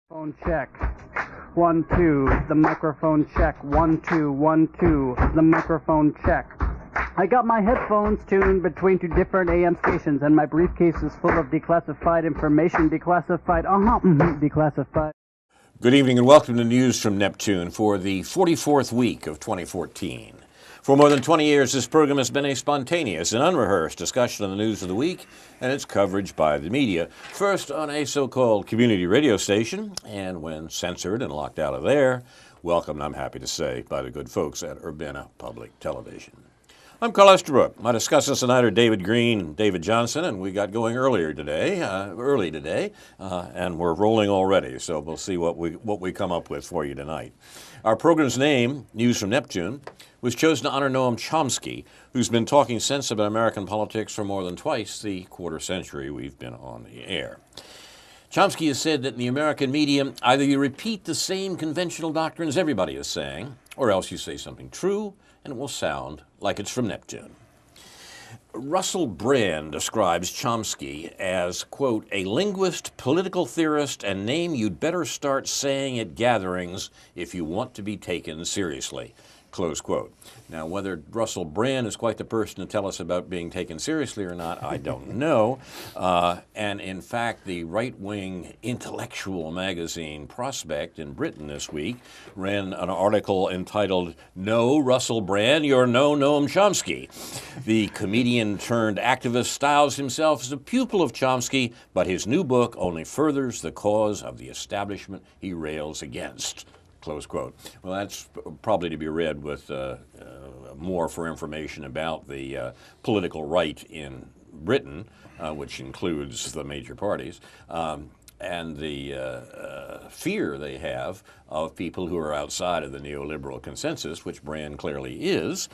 Phone check. 1, 2. The microphone check. 1, 2, 1, 2. The microphone check. I got my headphones tuned between two different AM stations, and my briefcase is full of declassified information. Declassified. Declassified. Good evening and welcome to News from Neptune for the 44th week of 2014. For more than 20 years, this program has been a spontaneous and unrehearsed discussion of the news of the week and its coverage by the media, first on a so-called community radio station, and when censored and locked out of there, welcomed, I'm happy to say, by the good folks at Urbana Public Television. I'm Carl Estabrook. My discussants tonight are David Green and David Johnson, and we got going early today, and we're rolling already, so we'll see what we come up with for you tonight. Our program's name, News from Neptune, was chosen to honor Noam Chomsky, who's been talking sense about American politics for more than twice the quarter century we've been on the air. Chomsky has said that in the American media, either you repeat the same conventional doctrines everybody is saying, or else you say something true, and it will sound like it's from Neptune. Russell Brand describes Chomsky as, quote, a linguist, political theorist, and name you'd better start saying at gatherings if you want to be taken seriously, close quote. Now, whether Russell Brand is quite the person to tell us about being taken seriously or not, I don't know. And in fact, the right-wing intellectual magazine Prospect in Britain this week ran an article entitled, No, Russell Brand, You're No Noam Chomsky. The comedian turned activist styles himself as a pupil of Chomsky, but his new book only furthers the cause of the establishment he rails against. Close quote. Well, that's probably to be read with more for information about the political right in Britain, which includes the major parties, and the fear they have of people who are outside of the neoliberal consensus, which Brand clearly is.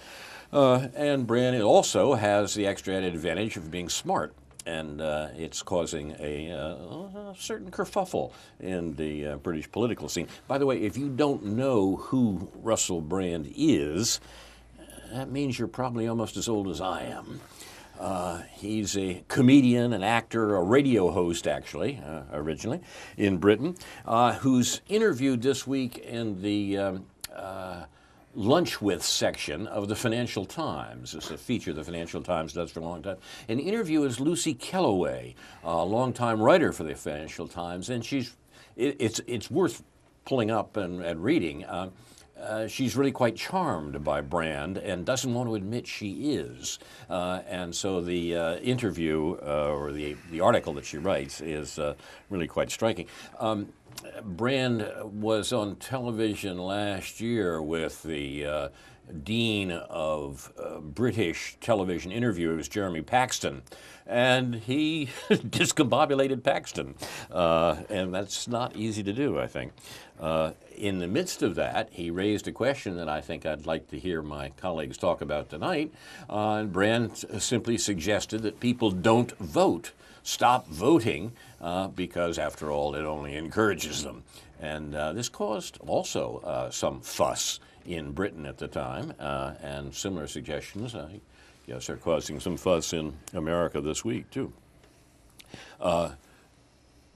And Brand also has the extra added advantage of being smart. And it's causing a certain kerfuffle in the British political scene. By the way, if you don't know who Russell Brand is, that means you're probably almost as old as I am. He's a comedian, an actor, a radio host, actually, originally, in Britain, who's interviewed this week in the Lunch With section of the Financial Times. It's a feature the Financial Times does for a long time. An interview is Lucy Kellaway, a longtime writer for the Financial Times, and it's worth pulling up and reading. She's really quite charmed by Brand and doesn't want to admit she is. And so the interview, or the article that she writes, is really quite striking. Brand was on television last year with the dean of British television interviewers, Jeremy Paxton, and he discombobulated Paxton, and that's not easy to do, I think. In the midst of that, he raised a question that I think I'd like to hear my colleagues talk about tonight, and Brand simply suggested that people don't vote. Stop voting because, after all, it only encourages them. And this caused also some fuss in Britain at the time, and similar suggestions, I guess, are causing some fuss in America this week, too.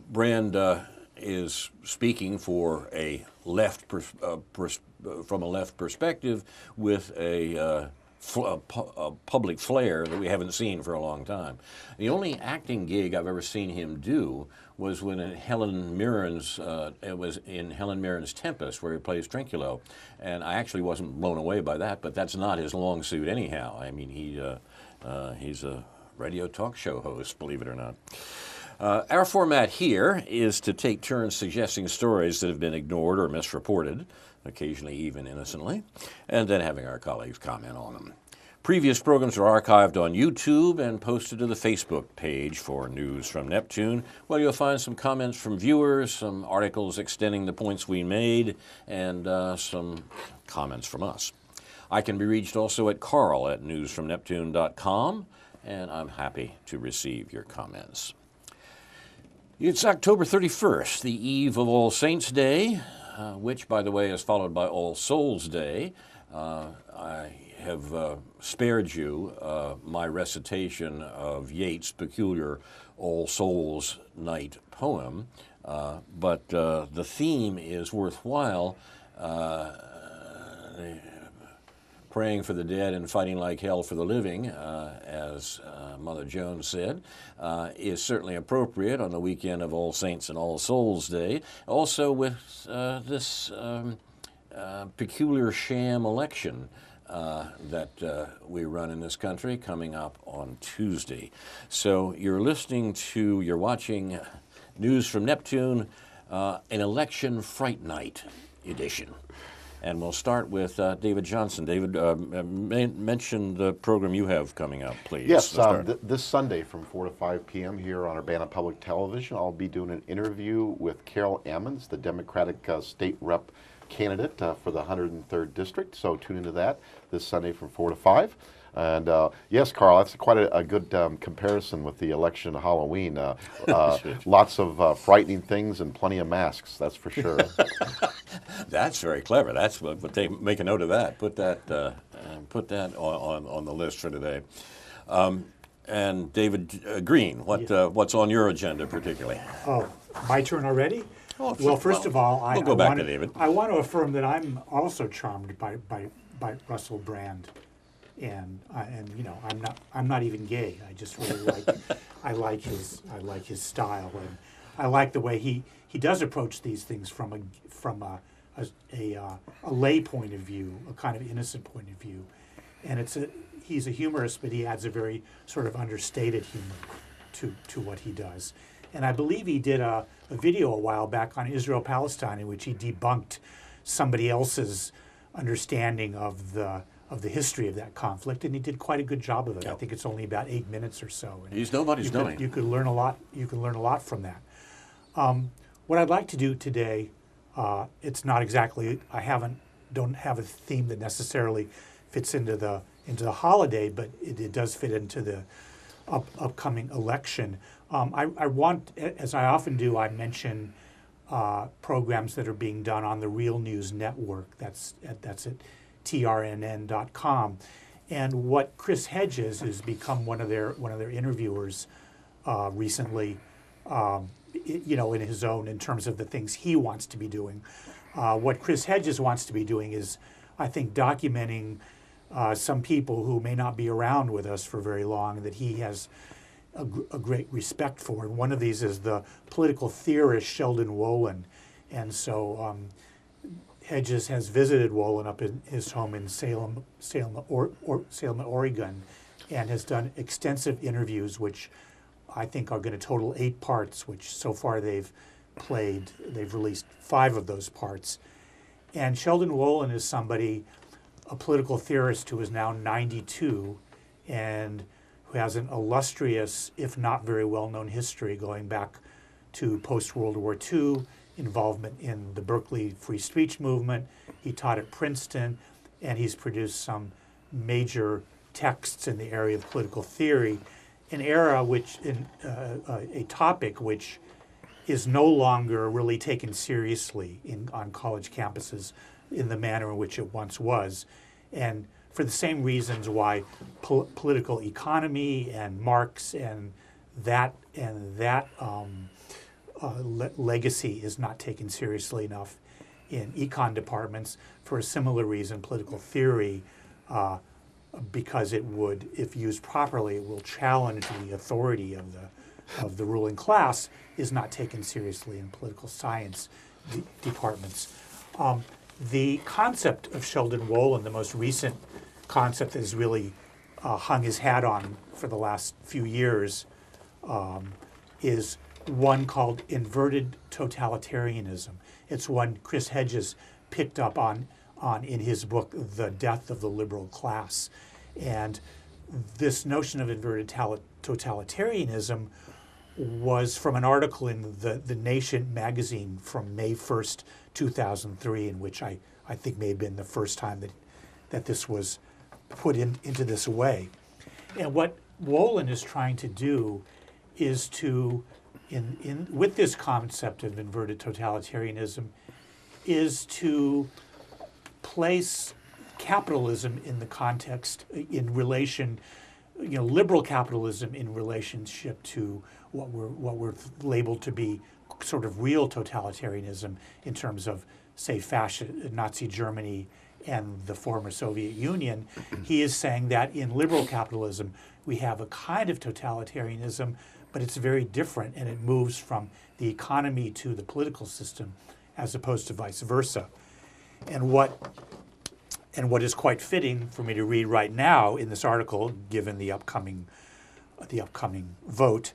Brand is speaking for a left from a left perspective with a public flair that we haven't seen for a long time. The only acting gig I've ever seen him do was when Helen Mirren's Tempest, where he plays Trinculo, and I actually wasn't blown away by that, but that's not his long suit anyhow. I mean, he's a radio talk show host, believe it or not. Our format here is to take turns suggesting stories that have been ignored or misreported, occasionally even innocently, and then having our colleagues comment on them. Previous programs are archived on YouTube and posted to the Facebook page for News from Neptune, where you'll find some comments from viewers, some articles extending the points we made, and some comments from us. I can be reached also at carl@newsfromneptune.com, and I'm happy to receive your comments. It's October 31st, the eve of All Saints' Day, which, by the way, is followed by All Souls' Day. I have spared you my recitation of Yeats' peculiar All Souls' Night poem, But the theme is worthwhile. Praying for the dead and fighting like hell for the living, as Mother Jones said, is certainly appropriate on the weekend of All Saints and All Souls Day. Also with this peculiar sham election that we run in this country coming up on Tuesday. So you're watching News from Neptune, an election fright night edition. And we'll start with David Johnson. David, mention the program you have coming up, please. Yes, this Sunday from 4 to 5 p.m. here on Urbana Public Television, I'll be doing an interview with Carol Ammons, the Democratic state rep candidate for the 103rd District. So tune into that this Sunday from 4 to 5. And yes, Carl, that's quite a good comparison with the election of Halloween. Lots of frightening things and plenty of masks, that's for sure. That's very clever. That's what they make a note of that. Put that on the list for today. And David Green, what's on your agenda particularly? Oh, my turn already? Oh, well, first of all, we'll go back to David. I want to affirm that I'm also charmed by Russell Brand. And you know, I'm not even gay. I just really like his style, and I like the way he does approach these things from a lay point of view, a kind of innocent point of view. And he's a humorist, but he adds a very sort of understated humor to what he does. And I believe he did a video a while back on Israel-Palestine in which he debunked somebody else's understanding of the history of that conflict, and he did quite a good job of it. Yep. I think it's only about 8 minutes or so. And he's nobody's knowing. You could learn a lot. You can learn a lot from that. What I'd like to do today, it's not exactly. Don't have a theme that necessarily fits into the holiday, but it does fit into the upcoming election. I want, as I often do, I mention programs that are being done on the Real News Network. That's at trnn.com, and what Chris Hedges, who's become one of their interviewers recently, in his own, in terms of the things he wants to be doing. What Chris Hedges wants to be doing is, I think, documenting some people who may not be around with us for very long that he has a great respect for. And one of these is the political theorist Sheldon Wolin, and so. Hedges has visited Wolin up in his home in Salem, Oregon, and has done extensive interviews, which I think are going to total 8 parts, which so far they've released 5 of those parts. And Sheldon Wolin is a political theorist who is now 92 and who has an illustrious, if not very well-known history going back to post-World War II, involvement in the Berkeley free speech movement. He taught at Princeton, and he's produced some major texts in the area of political theory, a topic which is no longer really taken seriously on college campuses in the manner in which it once was. And for the same reasons why political economy and Marx and that legacy is not taken seriously enough in econ departments. For a similar reason, political theory, because it would, if used properly, it will challenge the authority of the ruling class, is not taken seriously in political science departments. The concept of Sheldon Wolin, the most recent concept that has really hung his hat on for the last few years, is one called inverted totalitarianism. It's one Chris Hedges picked up on in his book, The Death of the Liberal Class. And this notion of inverted totalitarianism was from an article in the Nation magazine from May 1st, 2003, in which I think may have been the first time that this was put into this way. And what Wolin is trying to do is to, with this concept of inverted totalitarianism, is to place capitalism in the context, in relation, liberal capitalism in relationship to what we're labeled to be sort of real totalitarianism in terms of, say, Nazi Germany and the former Soviet Union. He is saying that in liberal capitalism, we have a kind of totalitarianism, but it's very different, and it moves from the economy to the political system as opposed to vice versa. And what is quite fitting for me to read right now in this article, given the upcoming vote,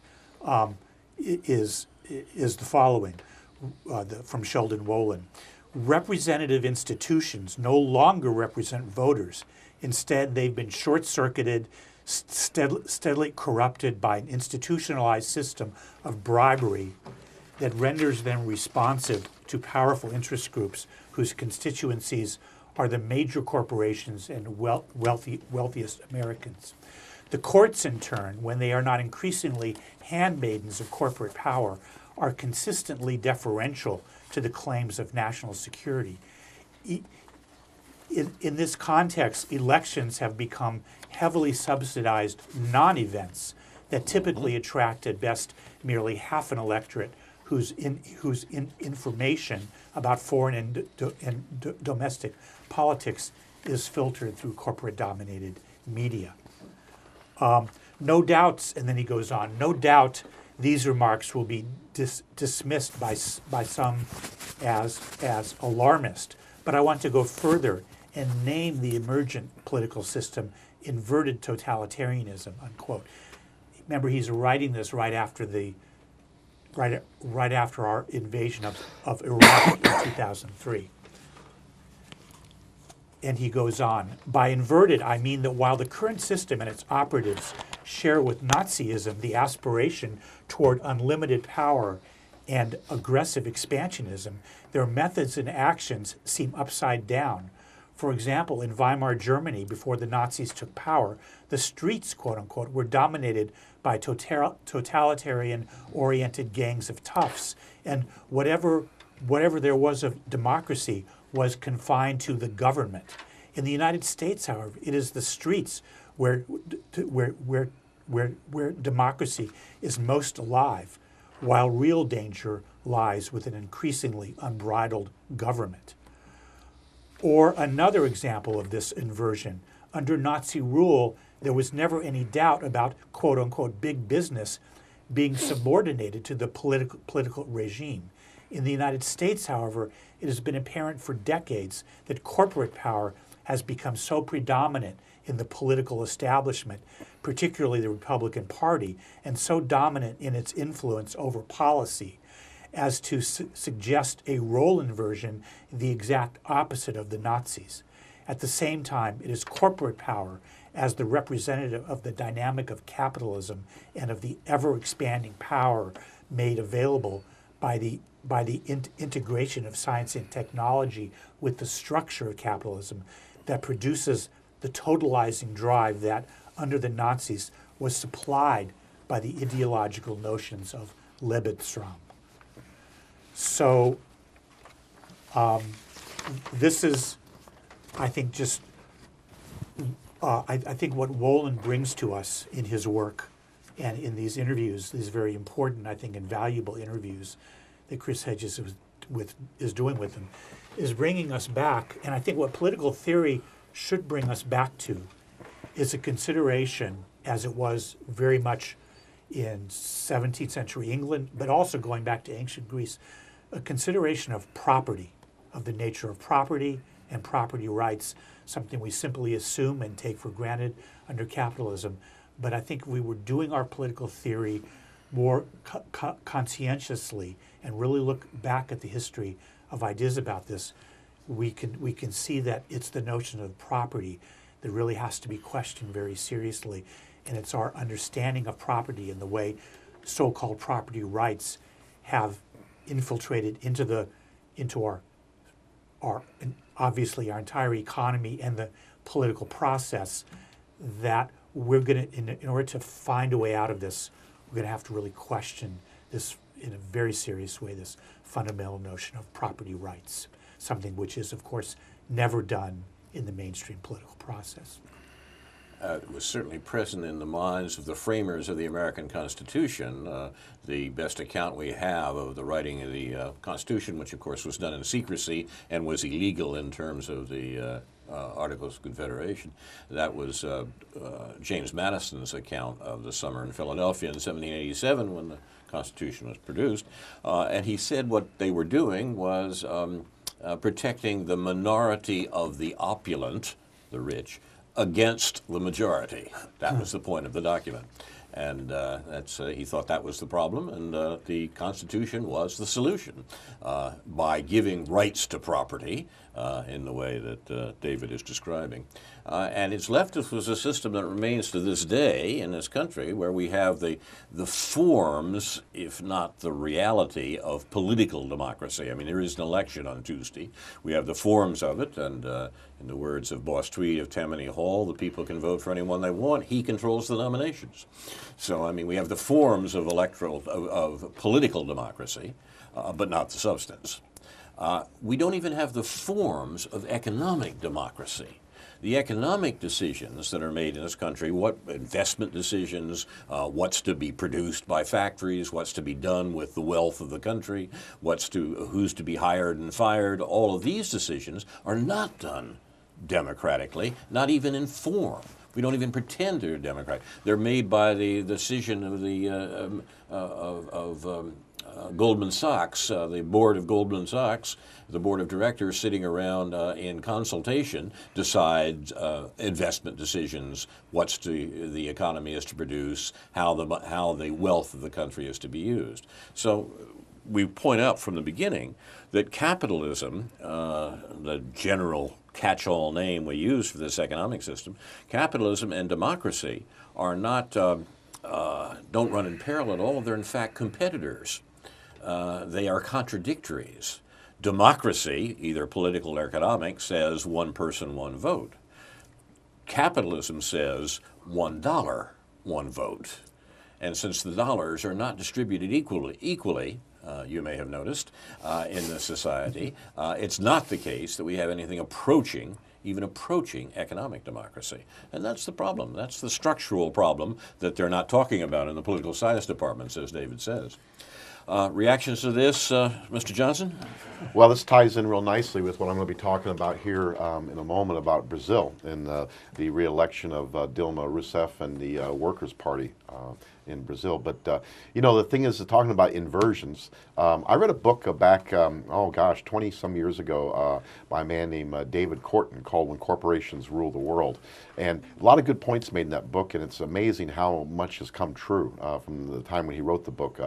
is the following from Sheldon Wolin. Representative institutions no longer represent voters. Instead, they've been short-circuited, steadily corrupted by an institutionalized system of bribery that renders them responsive to powerful interest groups whose constituencies are the major corporations and wealthiest Americans. The courts, in turn, when they are not increasingly handmaidens of corporate power, are consistently deferential to the claims of national security. In this context, elections have become heavily subsidized non-events that typically attract at best merely half an electorate whose information about foreign and domestic politics is filtered through corporate-dominated media. No doubts, and then he goes on, no doubt these remarks will be dismissed by some as alarmist, but I want to go further and name the emergent political system inverted totalitarianism, unquote. Remember, he's writing this right after our invasion of Iraq in 2003. And he goes on, by inverted, I mean that while the current system and its operatives share with Nazism the aspiration toward unlimited power and aggressive expansionism, their methods and actions seem upside down. For example, in Weimar Germany, before the Nazis took power, the streets, quote unquote, were dominated by totalitarian-oriented gangs of toughs, and whatever there was of democracy was confined to the government. In the United States, however, it is the streets where democracy is most alive, while real danger lies with an increasingly unbridled government. Or another example of this inversion, under Nazi rule, there was never any doubt about quote-unquote big business being subordinated to the political regime. In the United States, however, it has been apparent for decades that corporate power has become so predominant in the political establishment, particularly the Republican Party, and so dominant in its influence over policy, as to suggest a role inversion, the exact opposite of the Nazis. At the same time, it is corporate power as the representative of the dynamic of capitalism and of the ever-expanding power made available by the integration of science and technology with the structure of capitalism that produces the totalizing drive that, under the Nazis, was supplied by the ideological notions of Lebensraum. So this is, I think, just I think what Wolin brings to us in his work and in these interviews, these very important, I think, and valuable interviews that Chris Hedges is doing with him, is bringing us back. And I think what political theory should bring us back to is a consideration, as it was very much in 17th century England, but also going back to ancient Greece, a consideration of property, of the nature of property and property rights, something we simply assume and take for granted under capitalism. But I think if we were doing our political theory more conscientiously and really look back at the history of ideas about this, we can see that it's the notion of property that really has to be questioned very seriously. And it's our understanding of property and the way so-called property rights have infiltrated into our obviously our entire economy and the political process, that we're going to, in order to find a way out of this, we're going to have to really question this in a very serious way, this fundamental notion of property rights, something which is, of course, never done in the mainstream political process. it was certainly present in the minds of the framers of the American Constitution. The best account we have of the writing of the Constitution, which of course was done in secrecy and was illegal in terms of the Articles of Confederation, that was James Madison's account of the summer in Philadelphia in 1787 when the Constitution was produced. And he said what they were doing was protecting the minority of the opulent, the rich, against the majority. That was the point of the document. And he thought that was the problem, and the Constitution was the solution by giving rights to property in the way that David is describing. And it's left us with a system that remains to this day in this country, where we have the forms, if not the reality, of political democracy. I mean, there is an election on Tuesday. We have the forms of it, and in the words of Boss Tweed of Tammany Hall, the people can vote for anyone they want. He controls the nominations. So, I mean, we have the forms of of political democracy, but not the substance. We don't even have the forms of economic democracy. The economic decisions that are made in this country, what investment decisions, what's to be produced by factories, what's to be done with the wealth of the country, who's to be hired and fired, all of these decisions are not done democratically, not even in form. We don't even pretend they're democratic. They're made by the decision of the Goldman Sachs, the board of Goldman Sachs, the board of directors sitting around in consultation decides investment decisions, the economy is to produce, how the wealth of the country is to be used. So we point out from the beginning that capitalism, the general catch-all name we use for this economic system, capitalism and democracy are not, don't run in parallel at all. They're in fact competitors. They are contradictories. Democracy, either political or economic, says one person, one vote. Capitalism says $1, one vote. And since the dollars are not distributed equally, you may have noticed, in the society, it's not the case that we have anything even approaching economic democracy. And that's the problem. That's the structural problem that they're not talking about in the political science departments, as David says. Reactions to this, Mr. Johnson? Well, this ties in real nicely with what I'm going to be talking about here in a moment about Brazil and the re-election of Dilma Rousseff and the Workers' Party in Brazil. But, you know, the thing is, talking about inversions, I read a book back, 20-some years ago by a man named David Corton called When Corporations Rule the World. And a lot of good points made in that book, and it's amazing how much has come true from the time when he wrote the book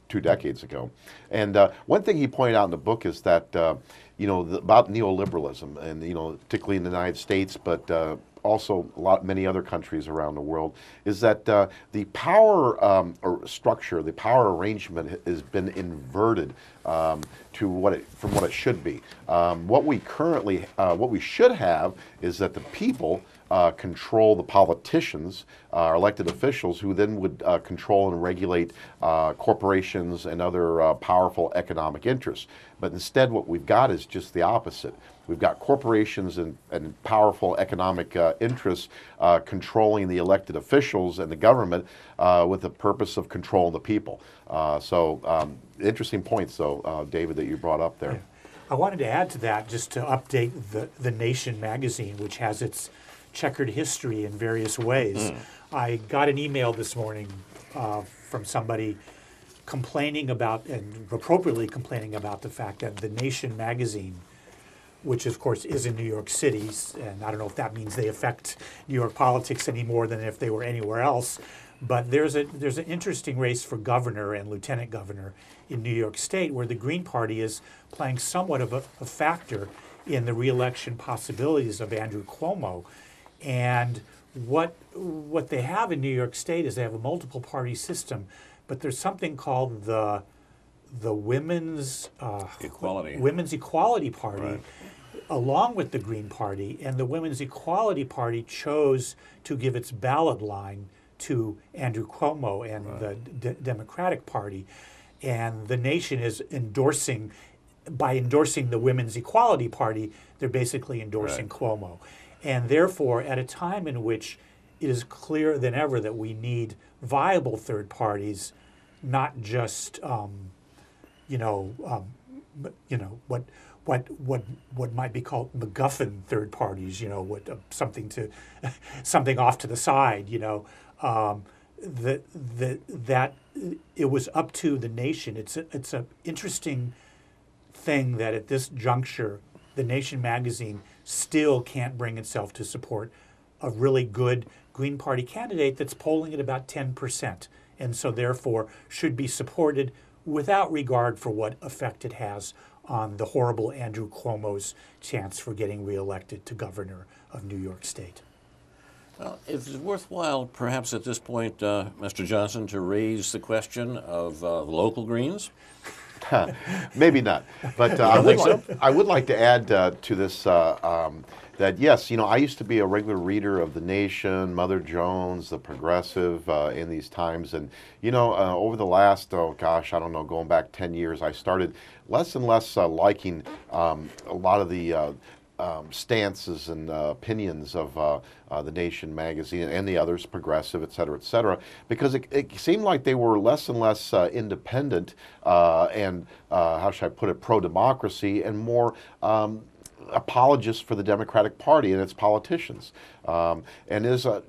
2 decades ago. And one thing he pointed out in the book is that, about neoliberalism, and, particularly in the United States, but also many other countries around the world, is that the power structure, the power arrangement has been inverted from what it should be. What we should have is that the people control the politicians, elected officials, who then would control and regulate corporations and other powerful economic interests. But instead, what we've got is just the opposite. We've got corporations and powerful economic interests controlling the elected officials and the government with the purpose of controlling the people. Interesting points, though, David, that you brought up there. Yeah. I wanted to add to that, just to update the Nation magazine, which has its checkered history in various ways. I got an email this morning from somebody complaining about, and appropriately complaining about, the fact that the Nation magazine, which of course is in New York City, and I don't know if that means they affect New York politics any more than if they were anywhere else, but there's an interesting race for governor and lieutenant governor in New York State, where the Green Party is playing somewhat of a factor in the re-election possibilities of Andrew Cuomo. And what they have in New York State is they have a multiple party system, but there's something called the Women's Equality Party, right, along with the Green Party, and the Women's Equality Party chose to give its ballot line to Andrew Cuomo and right, the Democratic Party, and the Nation is by endorsing the Women's Equality Party, they're basically endorsing right, Cuomo. And therefore, at a time in which it is clearer than ever that we need viable third parties, not just what might be called MacGuffin third parties, something off to the side, that it was up to the nation. It's an interesting thing that at this juncture, the Nation magazine still can't bring itself to support a really good Green Party candidate that's polling at about 10%, and so therefore should be supported without regard for what effect it has on the horrible Andrew Cuomo's chance for getting reelected to governor of New York State. Well, it's worthwhile, perhaps at this point, Mr. Johnson, to raise the question of local Greens. Maybe not, but I would like to add to this that yes, I used to be a regular reader of The Nation, Mother Jones, The Progressive in these times, and over the last going back 10 years, I started less and less liking a lot of the stances and opinions of The Nation magazine and the others, Progressive, et cetera, because it seemed like they were less and less independent and, how should I put it, pro-democracy, and more apologists for the Democratic Party and its politicians.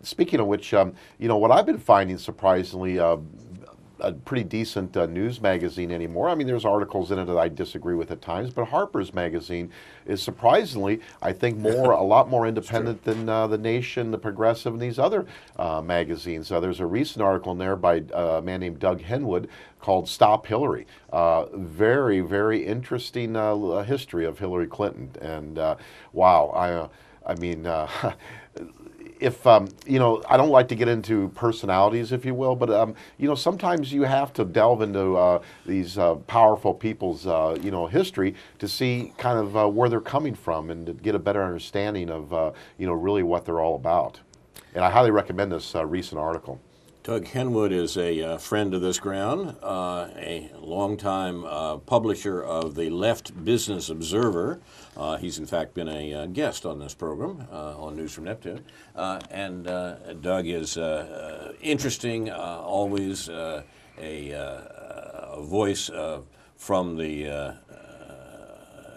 Speaking of which, what I've been finding surprisingly a pretty decent news magazine anymore. I mean, there's articles in it that I disagree with at times, but Harper's Magazine is surprisingly, I think, a lot more independent than The Nation, The Progressive, and these other magazines. There's a recent article in there by a man named Doug Henwood called "Stop Hillary." Very, very interesting history of Hillary Clinton, and wow, I mean. If I don't like to get into personalities, if you will, but sometimes you have to delve into these powerful people's history to see kind of where they're coming from and to get a better understanding of really what they're all about. And I highly recommend this recent article. Doug Henwood is a friend of this ground, a longtime publisher of the Left Business Observer. He's in fact been a guest on this program on News from Neptune. And Doug is interesting, always a voice from the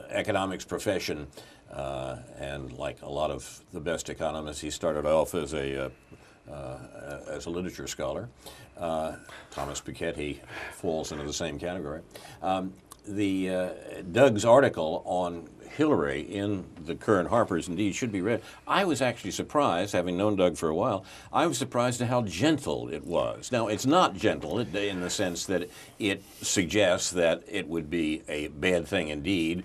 economics profession. And like a lot of the best economists, he started off as a literature scholar. Thomas Piketty falls into the same category. Doug's article on Hillary in the current Harper's indeed should be read. I was actually surprised, having known Doug for a while, I was surprised at how gentle it was. Now, it's not gentle in the sense that it suggests that it would be a bad thing indeed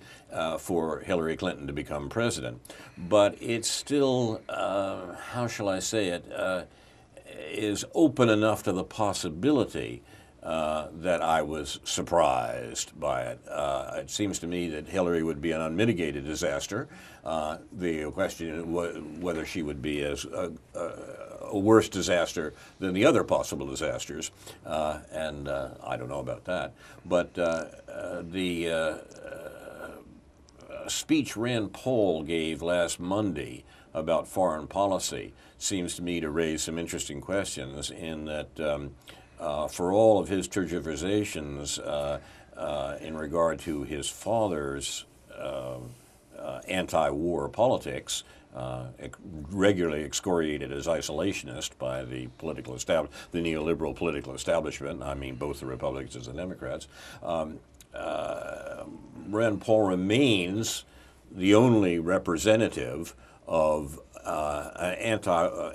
for Hillary Clinton to become president. But it's still, how shall I say it, is open enough to the possibility that I was surprised by it. It seems to me that Hillary would be an unmitigated disaster. The question is whether she would be as a worse disaster than the other possible disasters, and I don't know about that. But the speech Rand Paul gave last Monday about foreign policy seems to me to raise some interesting questions in that for all of his tergiversations in regard to his father's anti-war politics, regularly excoriated as isolationist by the political the neoliberal political establishment. I mean, both the Republicans and the Democrats. Rand Paul remains the only representative of an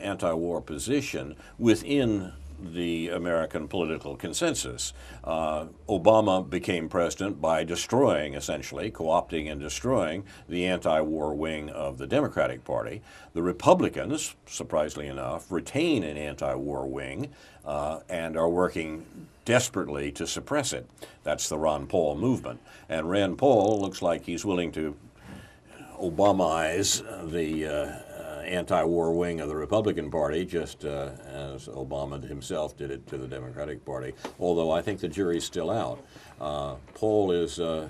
anti-war position within the American political consensus. Obama became president by destroying, essentially, co-opting and destroying the anti-war wing of the Democratic Party. The Republicans, surprisingly enough, retain an anti-war wing and are working desperately to suppress it. That's the Ron Paul movement. And Rand Paul looks like he's willing to Obamaize the anti-war wing of the Republican Party, just as Obama himself did it to the Democratic Party, although I think the jury's still out. The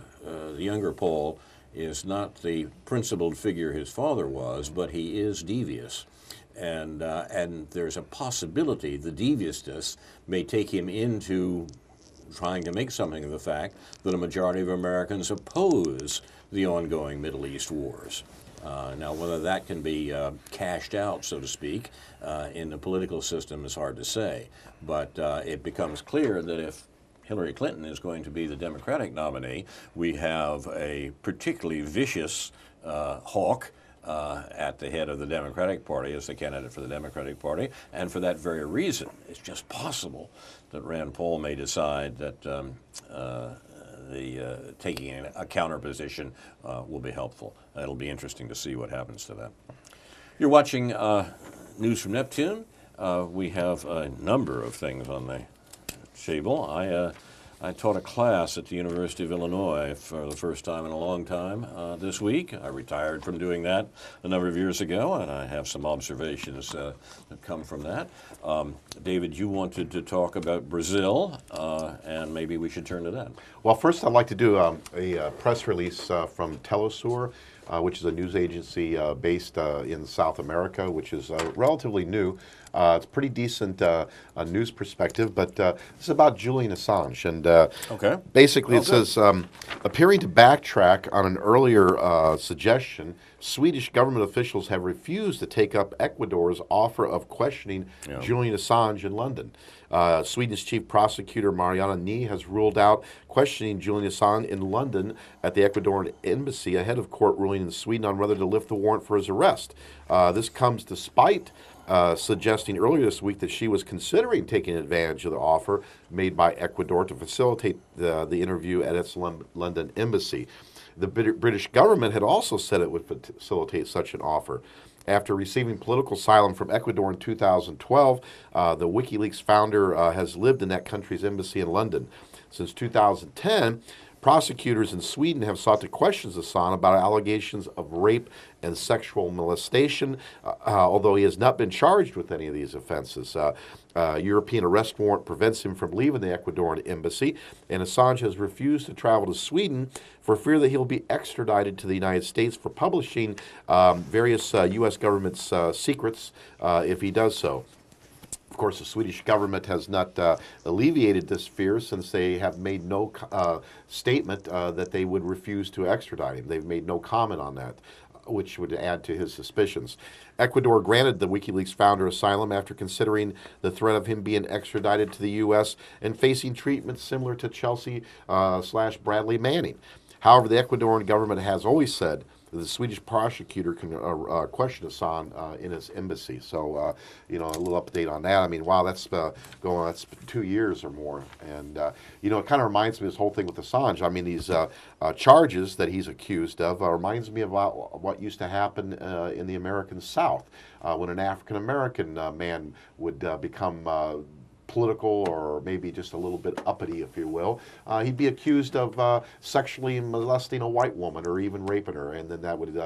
younger Paul is not the principled figure his father was, but he is devious. And there's a possibility the deviousness may take him into trying to make something of the fact that a majority of Americans oppose the ongoing Middle East wars. Now, whether that can be cashed out, so to speak, in the political system is hard to say. But it becomes clear that if Hillary Clinton is going to be the Democratic nominee, we have a particularly vicious hawk at the head of the Democratic Party as the candidate for the Democratic Party. And for that very reason, it's just possible that Rand Paul may decide that taking a counter position will be helpful. It'll be interesting to see what happens to that. You're watching News from Neptune. We have a number of things on the table. I taught a class at the University of Illinois for the first time in a long time this week. I retired from doing that a number of years ago, and I have some observations that come from that. David, you wanted to talk about Brazil, and maybe we should turn to that. Well, first I'd like to do a press release from Telesur, which is a news agency based in South America, which is relatively new. It's pretty decent news perspective, but it's about Julian Assange. And basically it says, appearing to backtrack on an earlier suggestion, Swedish government officials have refused to take up Ecuador's offer of questioning Julian Assange in London. Sweden's chief prosecutor Mariana Ni has ruled out questioning Julian Assange in London at the Ecuadorian embassy ahead of court ruling in Sweden on whether to lift the warrant for his arrest. This comes despite suggesting earlier this week that she was considering taking advantage of the offer made by Ecuador to facilitate the interview at its London embassy. The British government had also said it would facilitate such an offer. After receiving political asylum from Ecuador in 2012, the WikiLeaks founder has lived in that country's embassy in London. Since 2010, prosecutors in Sweden have sought to question Assange about allegations of rape and sexual molestation, although he has not been charged with any of these offenses. European arrest warrant prevents him from leaving the Ecuadorian embassy, and Assange has refused to travel to Sweden for fear that he'll be extradited to the United States for publishing various U.S. government's secrets if he does so. Of course, the Swedish government has not alleviated this fear since they have made no statement that they would refuse to extradite him. They've made no comment on that, which would add to his suspicions. Ecuador granted the WikiLeaks founder asylum after considering the threat of him being extradited to the U.S. and facing treatment similar to Chelsea / Bradley Manning. However, the Ecuadorian government has always said that the Swedish prosecutor can question Assange in his embassy. So, a little update on that. I mean, wow, that's that's 2 years or more. And, it kind of reminds me of this whole thing with Assange. I mean, these charges that he's accused of reminds me about what used to happen in the American South when an African-American man would become political or maybe just a little bit uppity, if you will. He'd be accused of sexually molesting a white woman or even raping her, and then that would,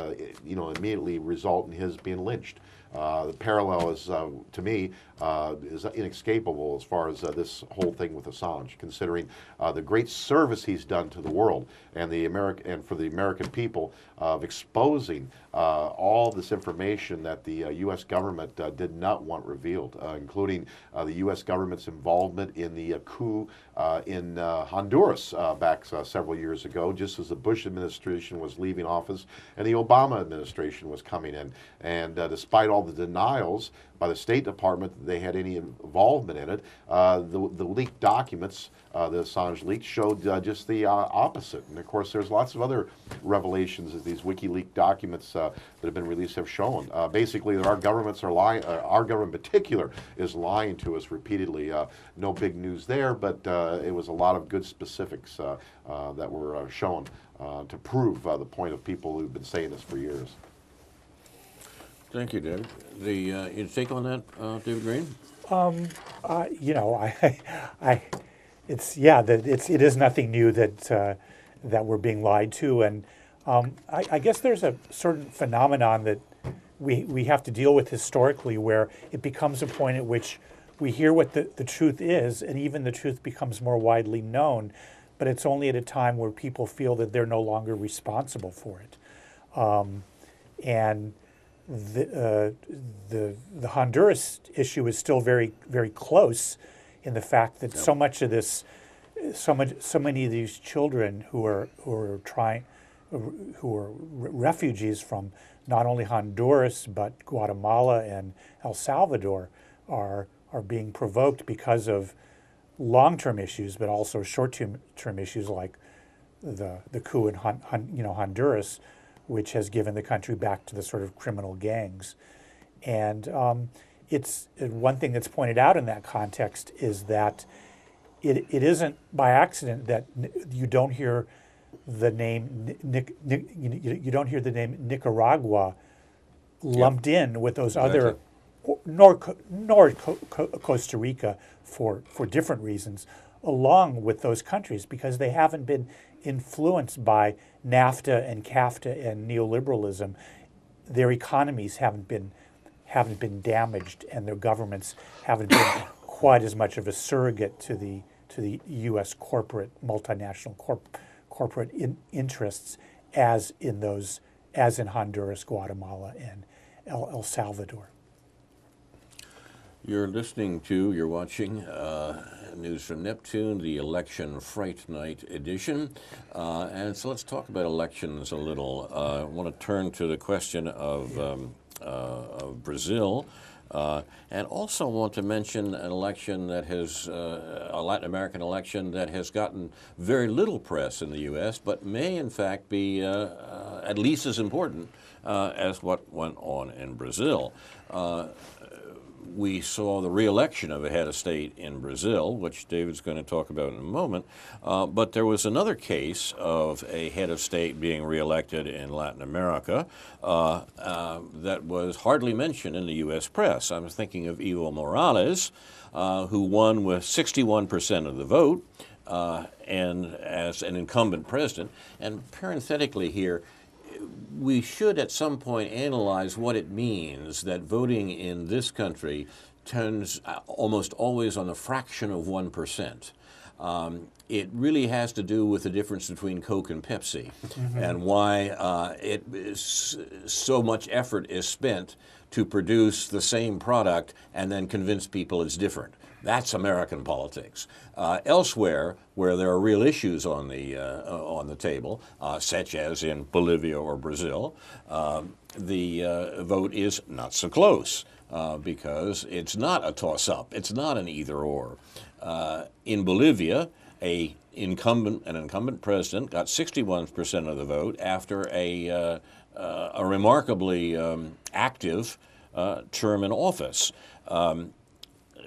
immediately result in his being lynched. The parallel is, to me, is inescapable as far as this whole thing with Assange, considering the great service he's done to the world and for the American people of exposing all this information that the U.S. government did not want revealed, including the U.S. government's involvement in the coup in Honduras back several years ago, just as the Bush administration was leaving office and the Obama administration was coming in. And despite all the denials by the State Department that they had any involvement in it, the leaked documents that Assange leaked showed just the opposite. And of course, there's lots of other revelations that these WikiLeaks documents that have been released have shown. Basically, that our governments are lying. Our government in particular is lying to us repeatedly. No big news there, but it was a lot of good specifics that were shown to prove the point of people who've been saying this for years. Thank you, David. Your take on that, David Green? It is nothing new that we're being lied to, and I guess there's a certain phenomenon that we have to deal with historically, where it becomes a point at which we hear what the truth is, and even the truth becomes more widely known. but it's only at a time where people feel that they're no longer responsible for it. And the Honduras issue is still very, very close in the fact that so much of this, so many of these children who are refugees from not only Honduras but Guatemala and El Salvador are being provoked because of long-term issues, but also short-term issues like the coup in Honduras, which has given the country back to the sort of criminal gangs. And it's one thing that's pointed out in that context is that it isn't by accident that you don't hear the name Nicaragua lumped in with those other, nor Costa Rica for different reasons, along with those countries, because they haven't been influenced by NAFTA and CAFTA and neoliberalism. Their economies haven't been damaged, and their governments haven't been quite as much of a surrogate to the U.S. corporate multinational corporate interests as in Honduras, Guatemala, and El Salvador. You're watching News from Neptune, the Election Fright Night edition. And so let's talk about elections a little. I want to turn to the question of Brazil. And also want to mention an election that has, a Latin American election that has gotten very little press in the U.S., but may in fact be at least as important as what went on in Brazil. We saw the re-election of a head of state in Brazil, which David's going to talk about in a moment. But there was another case of a head of state being re-elected in Latin America that was hardly mentioned in the U.S. press. I'm thinking of Evo Morales, who won with 61% of the vote and as an incumbent president. And parenthetically here, we should at some point analyze what it means that voting in this country turns almost always on a fraction of 1%. It really has to do with the difference between Coke and Pepsi and why so much effort is spent to produce the same product and then convince people it's different. That's American politics. Elsewhere, where there are real issues on the table, such as in Bolivia or Brazil, the vote is not so close because it's not a toss-up. It's not an either-or. In Bolivia, an incumbent president got 61% of the vote after a remarkably active term in office.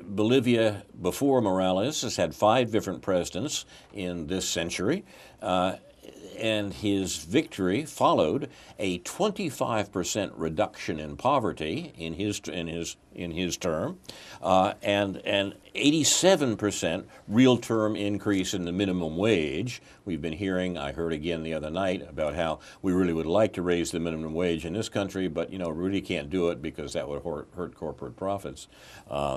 Bolivia, before Morales, has had 5 different presidents in this century, and his victory followed a 25% reduction in poverty in his term, and an 87% real term increase in the minimum wage. We've been hearing, I heard again the other night, about how we really would like to raise the minimum wage in this country, but really can't do it because that would hurt corporate profits.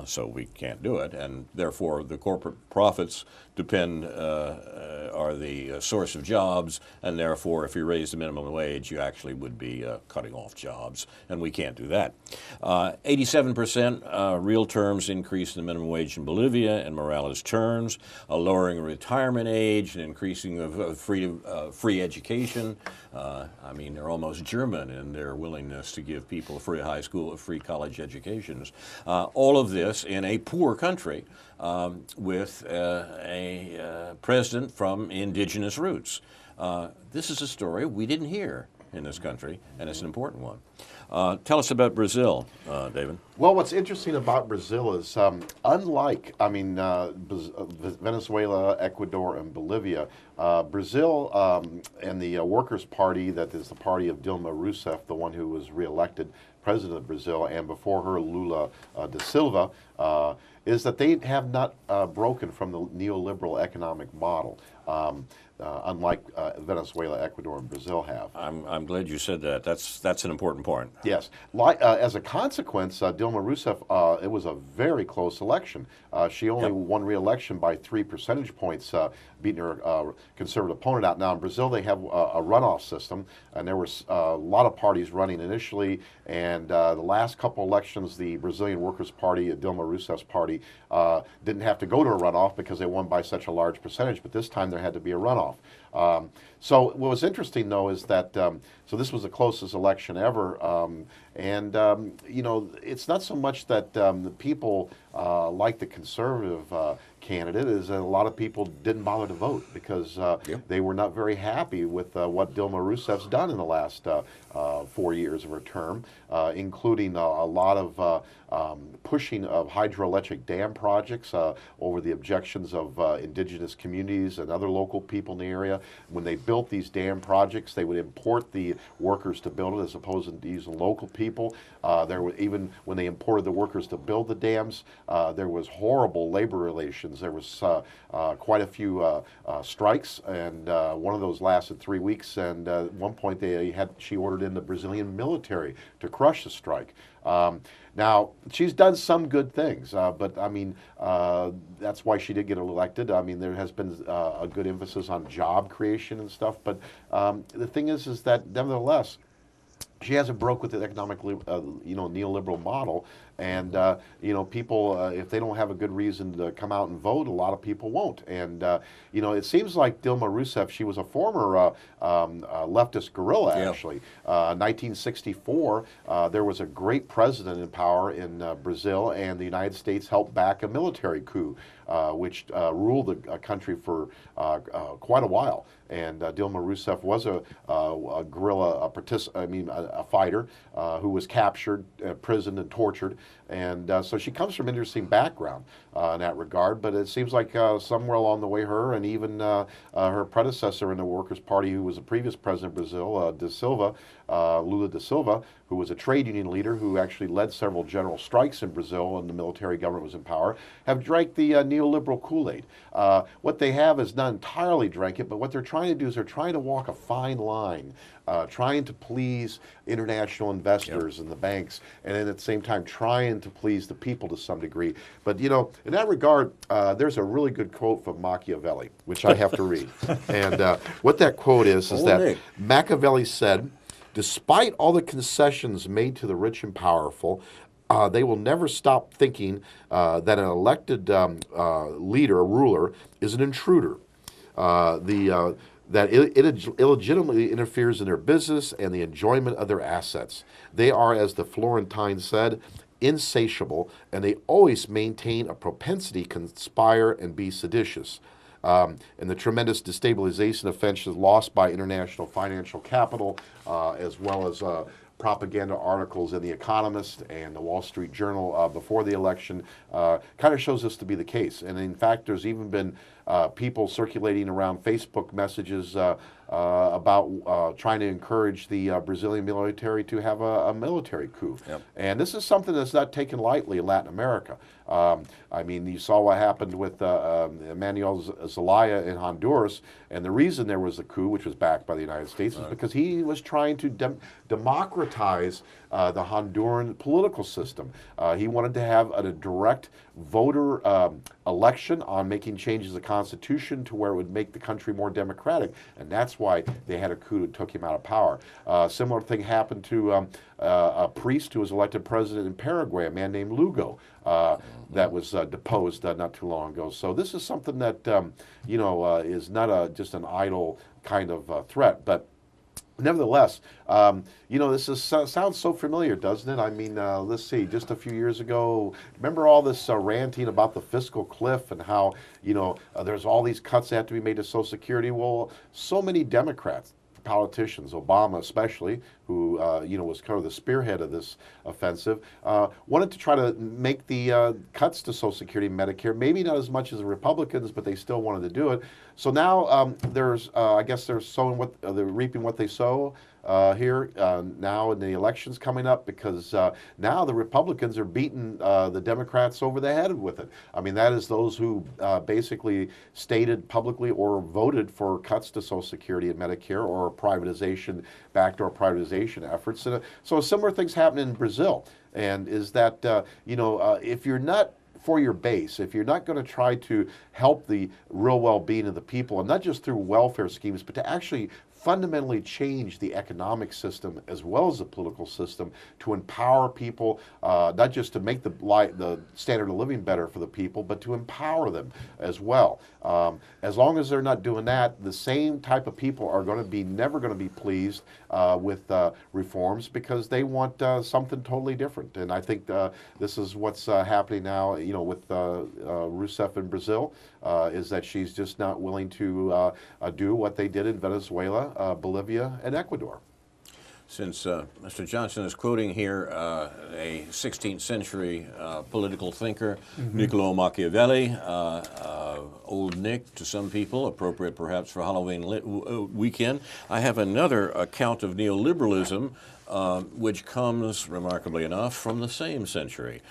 So we can't do it, and therefore the corporate profits are the source of jobs, and therefore if you raise the minimum wage, you actually would be cutting off jobs, and we can't do that. 87% real terms increase in the minimum wage in Bolivia and Morales' terms, a lowering of retirement age, an increasing of free education. I mean, they're almost German in their willingness to give people free college educations. All of this in a poor country with a president from indigenous roots. This is a story we didn't hear in this country, and it's an important one. Tell us about Brazil, David. Well, what's interesting about Brazil is, unlike, Venezuela, Ecuador, and Bolivia, Brazil and the Workers' Party, that is the party of Dilma Rousseff, the one who was reelected president of Brazil, and before her Lula da Silva, is that they have not broken from the neoliberal economic model. unlike Venezuela, Ecuador, and Brazil have. I'm glad you said that. That's an important point. Yes. As a consequence, Dilma Rousseff, it was a very close election. She only won re-election by 3 percentage points, beating her conservative opponent out. Now in Brazil, they have a runoff system, and there were a lot of parties running initially. And the last couple elections, the Brazilian Workers' Party, Dilma Rousseff's party, didn't have to go to a runoff because they won by such a large percentage. But this time there had to be a runoff. So what was interesting, though, is that so this was the closest election ever, you know, it's not so much that the people like the conservative candidate, is that a lot of people didn't bother to vote because they were not very happy with what Dilma Rousseff's done in the last 4 years of her term, including a lot of pushing of hydroelectric dam projects over the objections of indigenous communities and other local people in the area. When they built these dam projects, they would import the workers to build it as opposed to using local people. There were, even when they imported the workers to build the dams, there was horrible labor relations. There was quite a few strikes, and one of those lasted 3 weeks. And at one point, she ordered in the Brazilian military to crush the strike. Now, she's done some good things, but I mean, that's why she did get elected. I mean, there has been a good emphasis on job creation and stuff, but the thing is that nevertheless, she hasn't broke with the economic, neoliberal model, and people, if they don't have a good reason to come out and vote, a lot of people won't. And it seems like Dilma Rousseff, she was a former leftist guerrilla, actually. 1964, there was a great president in power in Brazil, and the United States helped back a military coup, which ruled the country for quite a while. And Dilma Rousseff was a guerrilla, a fighter who was captured, imprisoned, and tortured. And so she comes from an interesting background in that regard. But it seems like somewhere along the way, her and even her predecessor in the Workers' Party, who was the previous president of Brazil, Lula da Silva, who was a trade union leader who actually led several general strikes in Brazil when the military government was in power, have drank the neoliberal Kool-Aid. What they have is not entirely drank it, but what they're trying to do is they're trying to walk a fine line, trying to please international investors and the banks, and then at the same time trying to please the people to some degree. But, in that regard, there's a really good quote from Machiavelli, which I have to read. And what that quote is that Machiavelli said, "Despite all the concessions made to the rich and powerful, they will never stop thinking that an elected leader, a ruler, is an intruder. That it illegitimately interferes in their business and the enjoyment of their assets. They are, as the Florentine said, insatiable, and they always maintain a propensity to conspire and be seditious. And the tremendous destabilization offenses lost by international financial capital, as well as propaganda articles in The Economist and the Wall Street Journal before the election, kind of shows this to be the case. And in fact, there's even been people circulating around Facebook messages about trying to encourage the Brazilian military to have a military coup. Yep. And this is something that's not taken lightly in Latin America. You saw what happened with Manuel Zelaya in Honduras, and the reason there was a coup, which was backed by the United States, was because he was trying to democratize the Honduran political system. He wanted to have a direct voter election on making changes to the Constitution to where it would make the country more democratic, and that's why they had a coup that took him out of power. Similar thing happened to a priest who was elected president in Paraguay, a man named Lugo, that was deposed not too long ago. So this is something that is not just an idle kind of threat, but nevertheless, this sounds so familiar, doesn't it? I mean, let's see, just a few years ago, remember all this ranting about the fiscal cliff and how, there's all these cuts that have to be made to Social Security? Well, so many Democrats, politicians, Obama especially, who was kind of the spearhead of this offensive, wanted to try to make the cuts to Social Security and Medicare, maybe not as much as the Republicans, but they still wanted to do it. So now there's, I guess they're sowing what they're reaping what they sow here now in the elections coming up, because now the Republicans are beating the Democrats over the head with it. I mean, that is those who basically stated publicly or voted for cuts to Social Security and Medicare, or privatization, backdoor privatization efforts. And, so similar things happen in Brazil, and is that if you're not for your base, if you're not going to try to help the real well-being of the people, and not just through welfare schemes, but to actually fundamentally change the economic system as well as the political system to empower people, not just to make the standard of living better for the people, but to empower them as well. As long as they're not doing that, the same type of people are going to be never going to be pleased with reforms, because they want something totally different. And I think this is what's happening now, with Rousseff in Brazil, is that she's just not willing to do what they did in Venezuela, Bolivia, and Ecuador. Since Mr. Johnson is quoting here a 16th century political thinker, Niccolo Machiavelli, Old Nick to some people, appropriate perhaps for Halloween weekend, I have another account of neoliberalism which comes, remarkably enough, from the same century.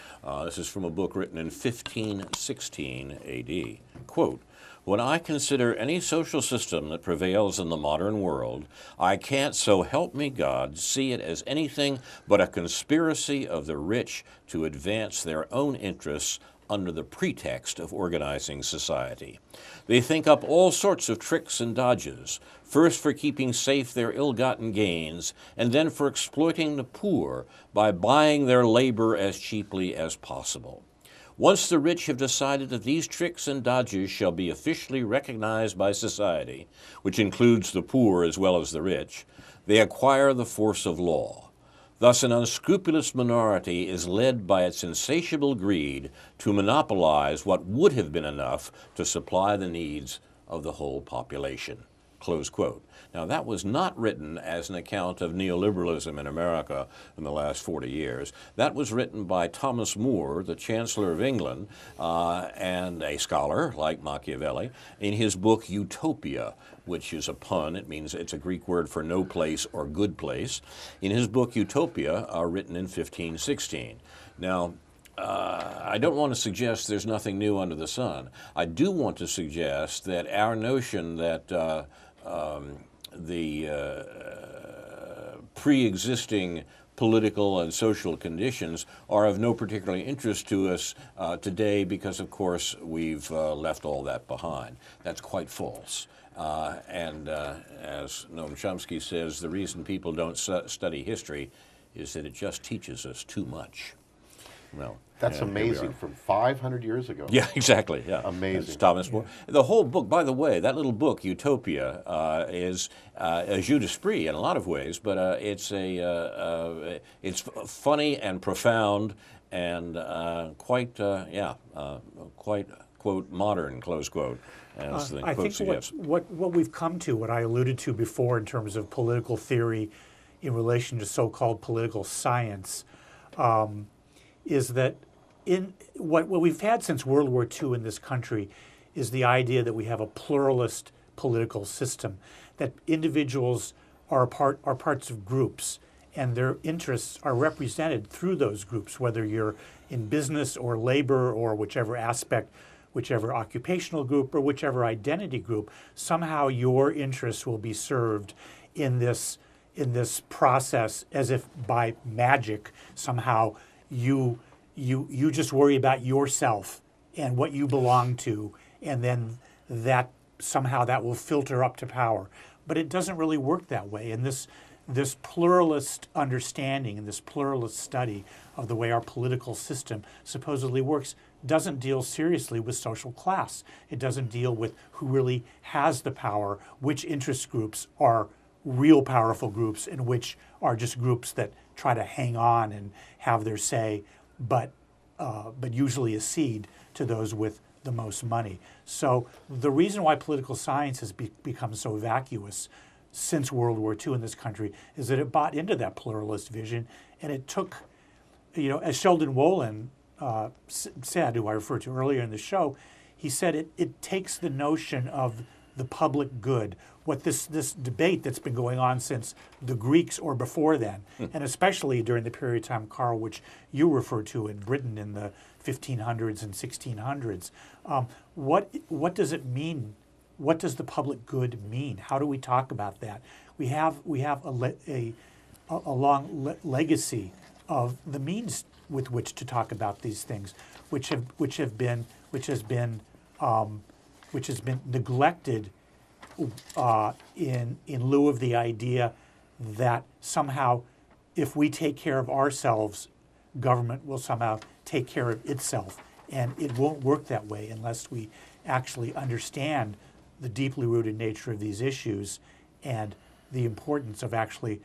This is from a book written in 1516 A.D. Quote, "When I consider any social system that prevails in the modern world, I can't, so help me God, see it as anything but a conspiracy of the rich to advance their own interests under the pretext of organizing society. They think up all sorts of tricks and dodges, first for keeping safe their ill-gotten gains, and then for exploiting the poor by buying their labor as cheaply as possible. Once the rich have decided that these tricks and dodges shall be officially recognized by society, which includes the poor as well as the rich, they acquire the force of law. Thus an unscrupulous minority is led by its insatiable greed to monopolize what would have been enough to supply the needs of the whole population." Close quote. Now, that was not written as an account of neoliberalism in America in the last 40 years. That was written by Thomas More, the Chancellor of England, and a scholar like Machiavelli, in his book Utopia, which is a pun. It means it's a Greek word for no place or good place. In his book Utopia, written in 1516. Now, I don't want to suggest there's nothing new under the sun. I do want to suggest that our notion that the pre-existing political and social conditions are of no particular interest to us today because, of course, we've left all that behind. That's quite false. And as Noam Chomsky says, the reason people don't study history is that it just teaches us too much. Well, that's amazing. From 500 years ago. Yeah, exactly. Yeah, amazing. That's Thomas More. The whole book, by the way, that little book Utopia is a jeu d'esprit in a lot of ways, but it's funny and profound and quite quote modern, close quote, as the quote suggests. I think what we've come to, what I alluded to before in terms of political theory in relation to so-called political science, is that in what we've had since World War II in this country is the idea that we have a pluralist political system, that individuals are parts of groups, and their interests are represented through those groups, whether you're in business or labor or whichever aspect, whichever occupational group or whichever identity group, somehow your interests will be served in this process as if by magic somehow you just worry about yourself and what you belong to, and then that somehow that will filter up to power. But it doesn't really work that way. And this pluralist understanding and this pluralist study of the way our political system supposedly works doesn't deal seriously with social class. It doesn't deal with who really has the power, which interest groups are real powerful groups and which are just groups that try to hang on and have their say, but usually accede to those with the most money. So the reason why political science has become so vacuous since World War II in this country is that it bought into that pluralist vision, and it took, as Sheldon Wolin said, who I referred to earlier in the show, he said it takes the notion of the public good, what this debate that's been going on since the Greeks or before then, and especially during the period of time, Carl, which you refer to in Britain in the 1500s and 1600s. What does it mean? What does the public good mean? How do we talk about that? We have a long legacy of the means with which to talk about these things, which has been neglected in lieu of the idea that somehow, if we take care of ourselves, government will somehow take care of itself, and it won't work that way unless we actually understand the deeply rooted nature of these issues and the importance of actually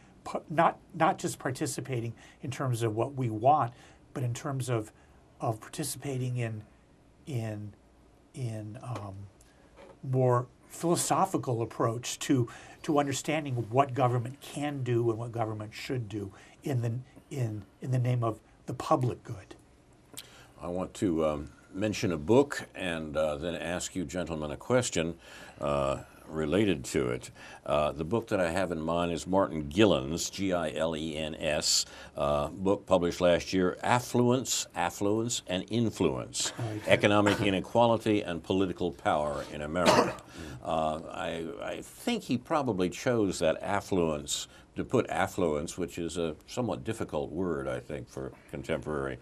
not just participating in terms of what we want, but in terms of participating in more philosophical approach to understanding what government can do and what government should do in the name of the public good. I want to mention a book and then ask you gentlemen a question related to it. The book that I have in mind is Martin Gillen's, Gilens, book published last year, Affluence, and Influence, Economic Inequality and Political Power in America. I think he probably chose that affluence, to put affluence, which is a somewhat difficult word, I think, for contemporary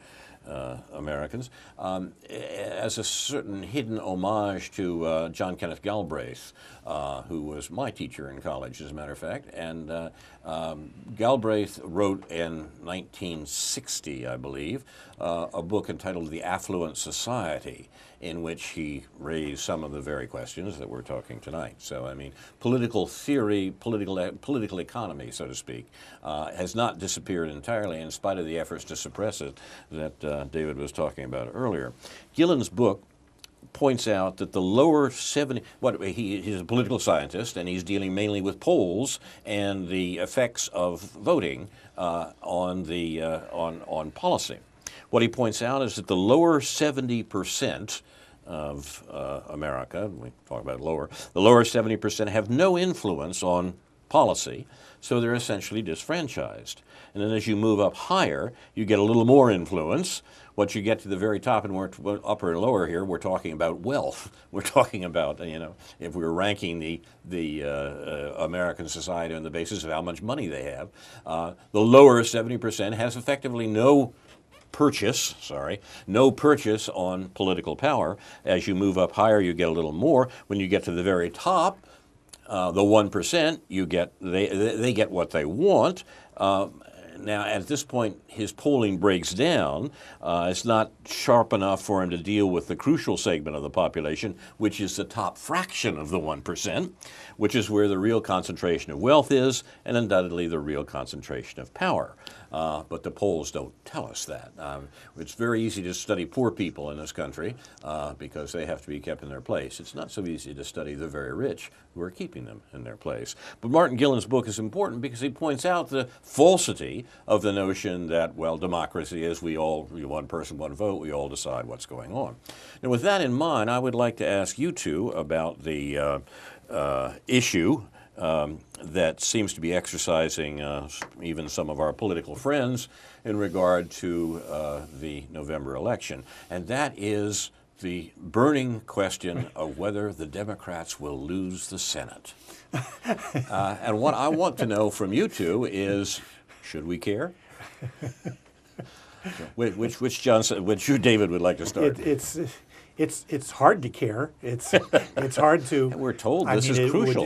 Americans, as a certain hidden homage to John Kenneth Galbraith, who was my teacher in college, as a matter of fact. And Galbraith wrote in 1960, I believe, a book entitled The Affluent Society, in which he raised some of the very questions that we're talking tonight. So, I mean, political theory, political economy, so to speak, has not disappeared entirely in spite of the efforts to suppress it that David was talking about earlier. Gillen's book points out that the lower 70, he's a political scientist, and he's dealing mainly with polls and the effects of voting on policy. What he points out is that the lower 70% of America, we talk about the lower 70% have no influence on policy, so they're essentially disfranchised. And then as you move up higher, you get a little more influence. Once you get to the very top and upper and lower here, we're talking about wealth. We're talking about, if we were ranking the American society on the basis of how much money they have, the lower 70% has effectively no purchase on political power. As you move up higher, you get a little more. When you get to the very top, the 1%, they get what they want. Now, at this point, his polling breaks down. It's not sharp enough for him to deal with the crucial segment of the population, which is the top fraction of the 1%, which is where the real concentration of wealth is, and undoubtedly the real concentration of power. But the polls don't tell us that. It's very easy to study poor people in this country because they have to be kept in their place. It's not so easy to study the very rich who are keeping them in their place. But Martin Gillen's book is important because he points out the falsity of the notion that, well, democracy is one person, one vote, we all decide what's going on. Now, with that in mind, I would like to ask you two about the issue that seems to be exercising even some of our political friends in regard to the November election, and that is the burning question of whether the Democrats will lose the Senate. And what I want to know from you two is, should we care? Which you, David, would like to start? It's hard to care. It's hard to. We're told this is crucial.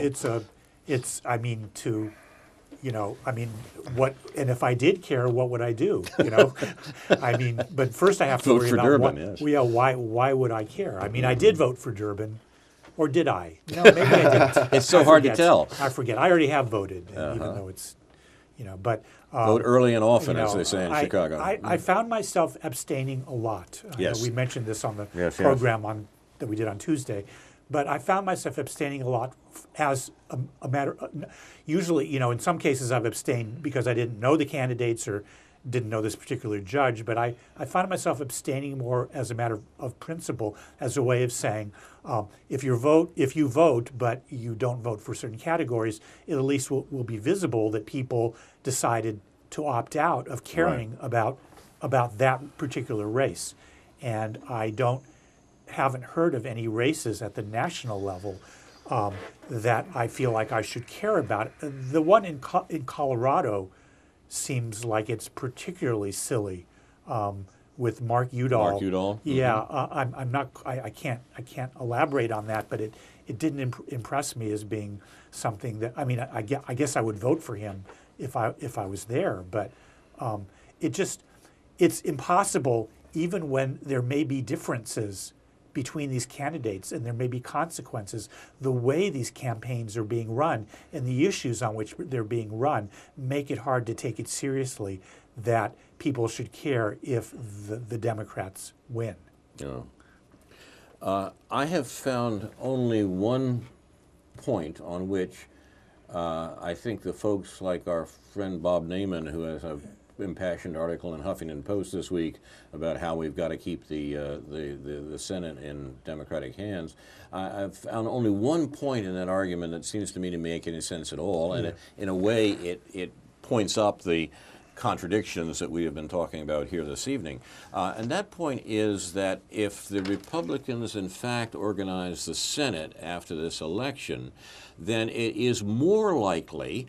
What? And if I did care, what would I do? But first I have to vote worry for about Durbin. what, yes. Yeah, why would I care? I did vote for Durbin, or did I? Maybe I didn't. It's so hard to tell. I forget. I already have voted, even though it's, but. Vote early and often, as they say in Chicago. I found myself abstaining a lot. Yes. We mentioned this on the program that we did on Tuesday. But I found myself abstaining a lot as a matter. Usually, in some cases I've abstained because I didn't know the candidates or didn't know this particular judge, but I found myself abstaining more as a matter of principle, as a way of saying, if you vote, but you don't vote for certain categories, it at least will be visible that people decided to opt out of caring about that particular race. And I haven't heard of any races at the national level that I feel like I should care about. The one in Colorado seems like it's particularly silly with Mark Udall. Mark Udall. Yeah, I'm not. I can't elaborate on that, but it didn't impress me as being something that. I mean, I guess I would vote for him if I was there, but it's impossible, even when there may be differences between these candidates and there may be consequences. The way these campaigns are being run and the issues on which they're being run make it hard to take it seriously that people should care if the Democrats win. Yeah. I have found only one point on which I think the folks like our friend Bob Naiman, who has an impassioned article in Huffington Post this week about how we've got to keep the Senate in Democratic hands. I've found only one point in that argument that seems to me to make any sense at all, and in a way it points up the contradictions that we have been talking about here this evening. And that point is that if the Republicans in fact organize the Senate after this election, then it is more likely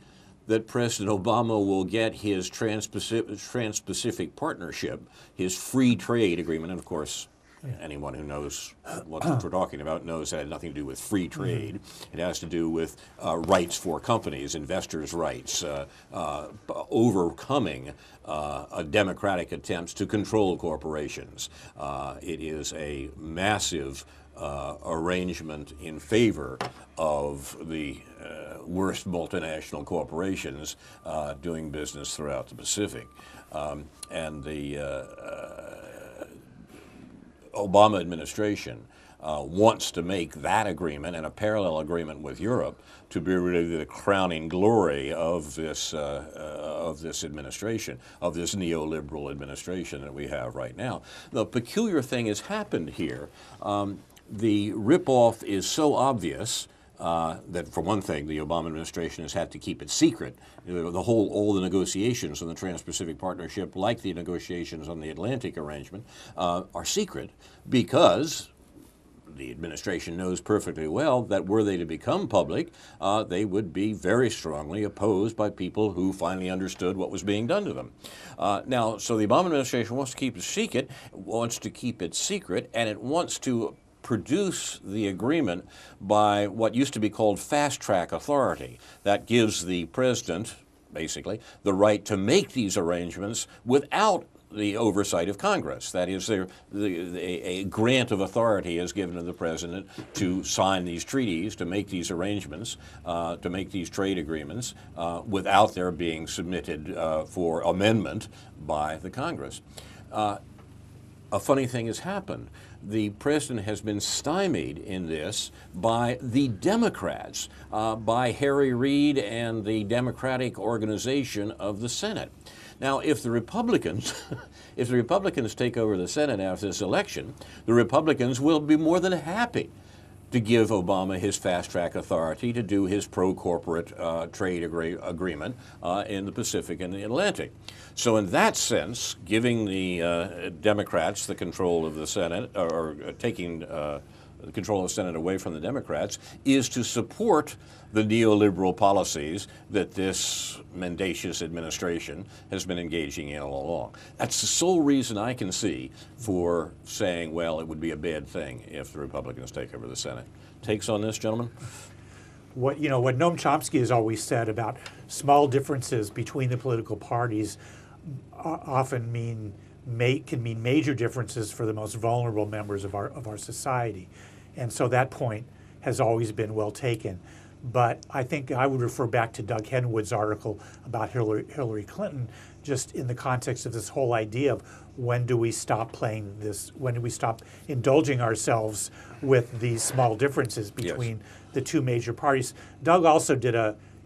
that President Obama will get his Trans-Pacific Partnership, his free trade agreement, and of course, anyone who knows what we're talking about knows that it had nothing to do with free trade. It has to do with rights for companies, investors' rights, overcoming democratic attempts to control corporations. It is a massive arrangement in favor of the worst multinational corporations doing business throughout the Pacific. And the Obama administration wants to make that agreement and a parallel agreement with Europe to be really the crowning glory of this administration, of this neoliberal administration that we have right now. The peculiar thing has happened here. The ripoff is so obvious that, for one thing, the Obama administration has had to keep it secret. All the negotiations on the Trans-Pacific Partnership, like the negotiations on the Atlantic Arrangement, are secret because the administration knows perfectly well that were they to become public, they would be very strongly opposed by people who finally understood what was being done to them. Now, so the Obama administration wants to keep it secret, and it wants to produce the agreement by what used to be called fast-track authority. That gives the president, basically, the right to make these arrangements without the oversight of Congress. That is, a grant of authority is given to the president to sign these treaties, to make these arrangements, to make these trade agreements, without their being submitted for amendment by the Congress. A funny thing has happened. The president has been stymied in this by the Democrats, by Harry Reid and the Democratic organization of the Senate. Now, if the Republicans take over the Senate after this election, the Republicans will be more than happy to give Obama his fast-track authority to do his pro-corporate trade agreement in the Pacific and the Atlantic. So in that sense, giving the Democrats the control of the Senate, or taking the control of the Senate away from the Democrats, is to support the neoliberal policies that this mendacious administration has been engaging in all along. That's the sole reason I can see for saying, well, it would be a bad thing if the Republicans take over the Senate. Takes on this, gentlemen? What Noam Chomsky has always said about small differences between the political parties often can mean major differences for the most vulnerable members of our society. And so that point has always been well taken. But I think I would refer back to Doug Henwood's article about Hillary Clinton, just in the context of this whole idea of when do we stop playing this, when do we stop indulging ourselves with these small differences between the two major parties. Doug also did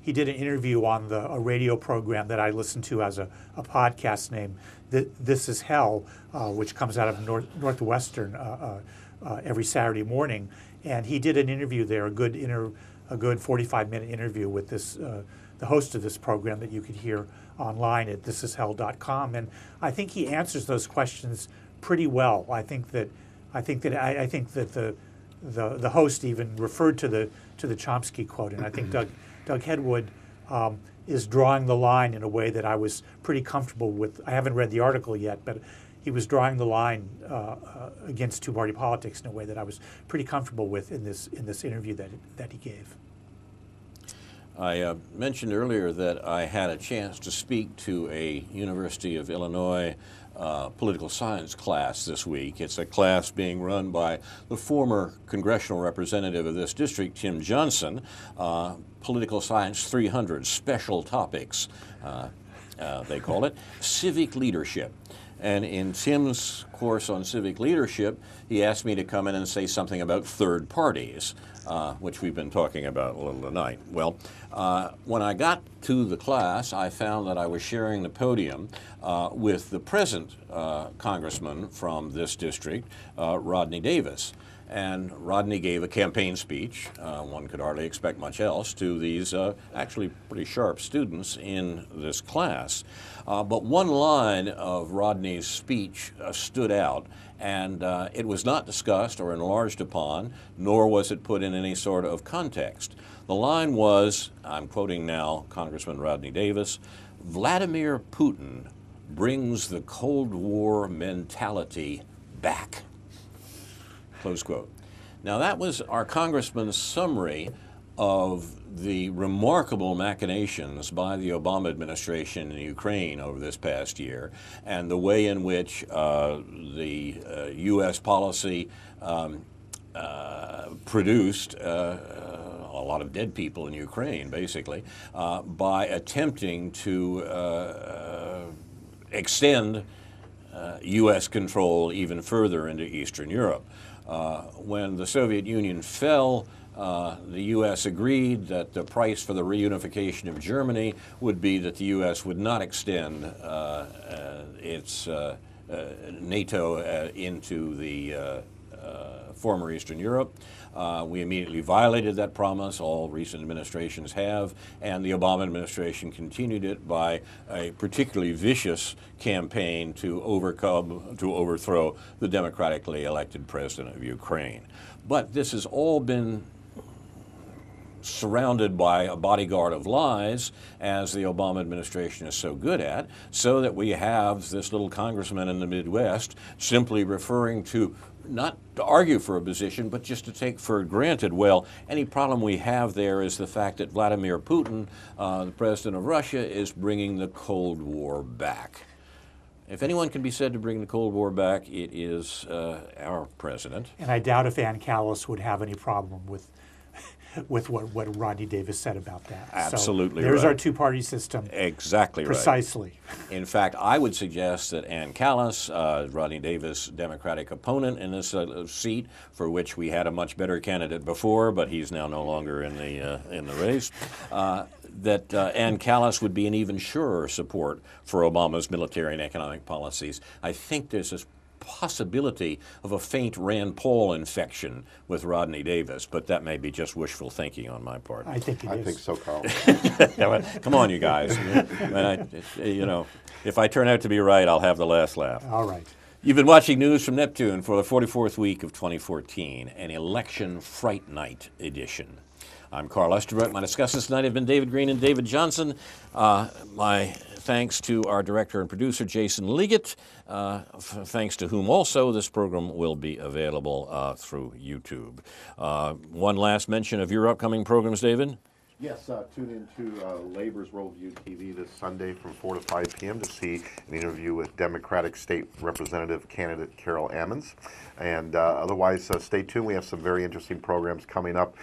he did an interview on a radio program that I listen to as a podcast named This Is Hell, which comes out of Northwestern every Saturday morning. And he did an interview there, a good 45-minute interview with the host of this program that you could hear online at thisishell.com. And I think he answers those questions pretty well. I think that the host even referred to the Chomsky quote, and I think Doug Hedwood is drawing the line in a way that I was pretty comfortable with. I haven't read the article yet, but he was drawing the line against two-party politics in a way that I was pretty comfortable with in this interview that he gave. I mentioned earlier that I had a chance to speak to a University of Illinois political science class this week. It's a class being run by the former congressional representative of this district, Tim Johnson, Political Science 300, special topics, they call it, civic leadership. And in Tim's course on civic leadership, he asked me to come in and say something about third parties, which we've been talking about a little tonight. Well, when I got to the class, I found that I was sharing the podium with the present congressman from this district, Rodney Davis. And Rodney gave a campaign speech, one could hardly expect much else, to these actually pretty sharp students in this class. But one line of Rodney's speech stood out, and it was not discussed or enlarged upon, nor was it put in any sort of context. The line was, I'm quoting now Congressman Rodney Davis, "Vladimir Putin brings the Cold War mentality back." Close quote. Now that was our congressman's summary of the remarkable machinations by the Obama administration in Ukraine over this past year, and the way in which the U.S. policy produced a lot of dead people in Ukraine, basically, by attempting to extend U.S. control even further into Eastern Europe. When the Soviet Union fell, the U.S. agreed that the price for the reunification of Germany would be that the U.S. would not extend its NATO into the former Eastern Europe. We immediately violated that promise. All recent administrations have, and the Obama administration continued it by a particularly vicious campaign to overthrow the democratically elected president of Ukraine. But this has all been surrounded by a bodyguard of lies, as the Obama administration is so good at, so that we have this little congressman in the Midwest simply referring to, not to argue for a position, but just to take for granted, well, any problem we have there is the fact that Vladimir Putin, the president of Russia, is bringing the Cold War back. If anyone can be said to bring the Cold War back, it is our president. And I doubt if Ann Callis would have any problem with what Rodney Davis said about that. Absolutely so there's right. Our two-party system. Exactly precisely. Right. In fact, I would suggest that Ann Callis, Rodney Davis' Democratic opponent in this seat, for which we had a much better candidate before, but he's now no longer in the race, that Ann Callis would be an even surer support for Obama's military and economic policies. I think there's this possibility of a faint Rand Paul infection with Rodney Davis, but that may be just wishful thinking on my part. I think it is. I think so, Carl. Come on, you guys. If I turn out to be right, I'll have the last laugh. All right. You've been watching News from Neptune for the 44th week of 2014, an election fright night edition. I'm Carl Estabrook. My discussants tonight have been David Green and David Johnson. My thanks to our director and producer, Jason Liggett, thanks to whom also this program will be available through YouTube. One last mention of your upcoming programs, David? Yes, tune into Labor's Worldview TV this Sunday from 4 to 5 p.m. to see an interview with Democratic State Representative candidate Carol Ammons. And otherwise, stay tuned. We have some very interesting programs coming up,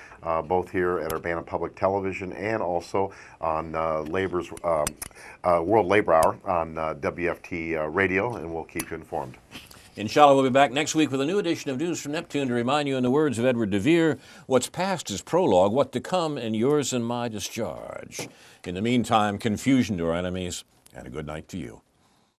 both here at Urbana Public Television and also on Labor's World Labor Hour on WFT Radio, and we'll keep you informed. Inshallah, we'll be back next week with a new edition of News from Neptune to remind you, in the words of Edward de Vere, what's past is prologue, what to come and yours and my discharge. In the meantime, confusion to our enemies, and a good night to you.